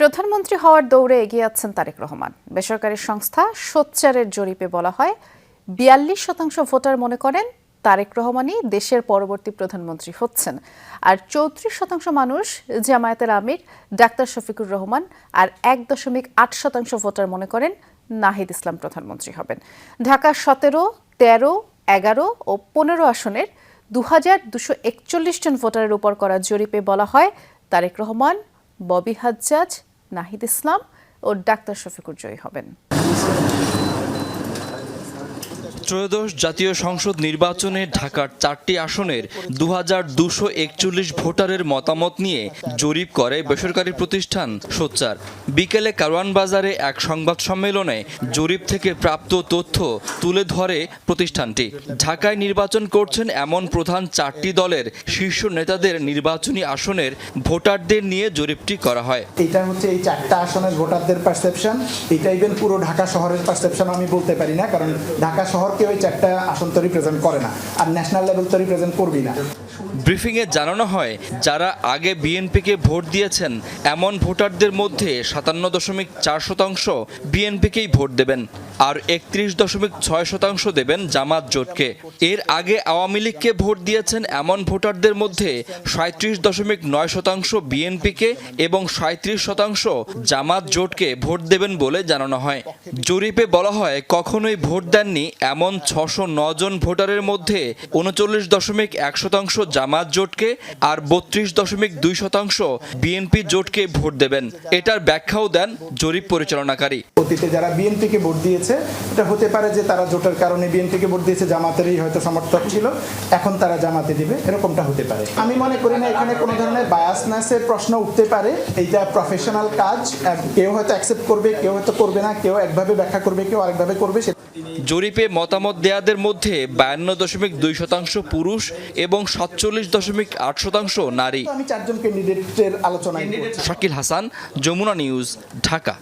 প্রধানমন্ত্রী হওয়ার দৌড়ে এগিয়ে আছেন তারেক রহমান। বেসরকারি সংস্থা সোচ্চারের জরিপে বলা হয় ৪২% ভোটার মনে করেন তারেক রহমানই দেশের পরবর্তী প্রধানমন্ত্রী হচ্ছেন, আর ৩৪% মানুষ জামায়াতের আমির ডাক্তার শফিকুর রহমান, আর ১.৮% ভোটার মনে করেন নাহিদ ইসলাম প্রধানমন্ত্রী হবেন। ঢাকা ১৭, ১৩, ১১ ও ১৫ আসনের ২,২৪১ জন ভোটারের উপর করা জরিপে বলা হয় তারেক রহমান, ববি হাজ্জাজ, নাহিদ ইসলাম ও ডাক্তার শফিকুর জয়ী হবেন। ত্রয়োদশ জাতীয় সংসদ নির্বাচনে ঢাকার ৪টি আসনের ২,২৪১ ভোটারের মতামত নিয়ে জরিপ করে বেসরকারি প্রতিষ্ঠান সোচ্চার। বিকেলে কারওয়ান বাজারে এক সংবাদ সম্মেলনে জরিপ থেকে প্রাপ্ত তথ্য তুলে ধরে প্রতিষ্ঠানটি। ঢাকায় নির্বাচন করছেন এমন প্রধান ৪টি দলের শীর্ষ নেতাদের নির্বাচনী আসনের ভোটারদের নিয়ে জরিপটি করা হয়। এটা হচ্ছে এই ৪টা আসনের ভোটারদের পারসেপশন। এটা ইভেন পুরো ঢাকা শহরের পারসেপশন আমি বলতে পারি না, কারণ ঢাকা শহর ওই ৪টা আসন তো রিপ্রেজেন্ট করে না, আর ন্যাশনাল লেভেল তো রিপ্রেজেন্ট করবি না। ব্রিফিংয়ে জানানো হয়, যারা আগে বিএনপিকে ভোট দিয়েছেন এমন ভোটারদের মধ্যে ৫৭.৪% বিএনপিকেই ভোট দেবেন, আর ৩১.৬% দেবেন জামাত জোটকে। এর আগে আওয়ামী লীগকে ভোট দিয়েছেন এমন ভোটারদের মধ্যে ৩৭.৯% বিএনপিকে এবং ৩৭% জামাত জোটকে ভোট দেবেন বলে জানানো হয়। জরিপে বলা হয়, কখনোই ভোট দেননি এমন ৬০৯ জন ভোটারের মধ্যে ৩৯.১% জামাত জোটকে আর ৩২.২% বিএনপি জোটকে ভোট দেবেন। এটার ব্যাখ্যাও দেন জরিপ পরিচালনাকারী। অতীতে যারা বিএনপিকে ভোট দিয়েছে, এটা হতে পারে যে তারা জোটের কারণে বিএনপিকে ভোট দিয়েছে, জামাতেরই হয়তো সমর্থক ছিল, এখন তারা জামাতে দিবে, এরকমটা হতে পারে। আমি মনে করি না এখানে কোনো ধরনের বায়াসনেসের প্রশ্ন উঠতে পারে। এইটা প্রফেশনাল কাজ, কেউ হয়তো অ্যাকসেপ্ট করবে, কেউ হয়তো করবে না, কেউ একভাবে ব্যাখ্যা করবে, কেউ আরেকভাবে করবে। জরিপে মতামত দেয়াদের মধ্যে ৫২.২% পুরুষ এবং ৪৭.৮% নারী। আমি ৪ জন ক্যান্ডিডেটের আলোচনায় শাকিল হাসান, যমুনা নিউজ, ঢাকা।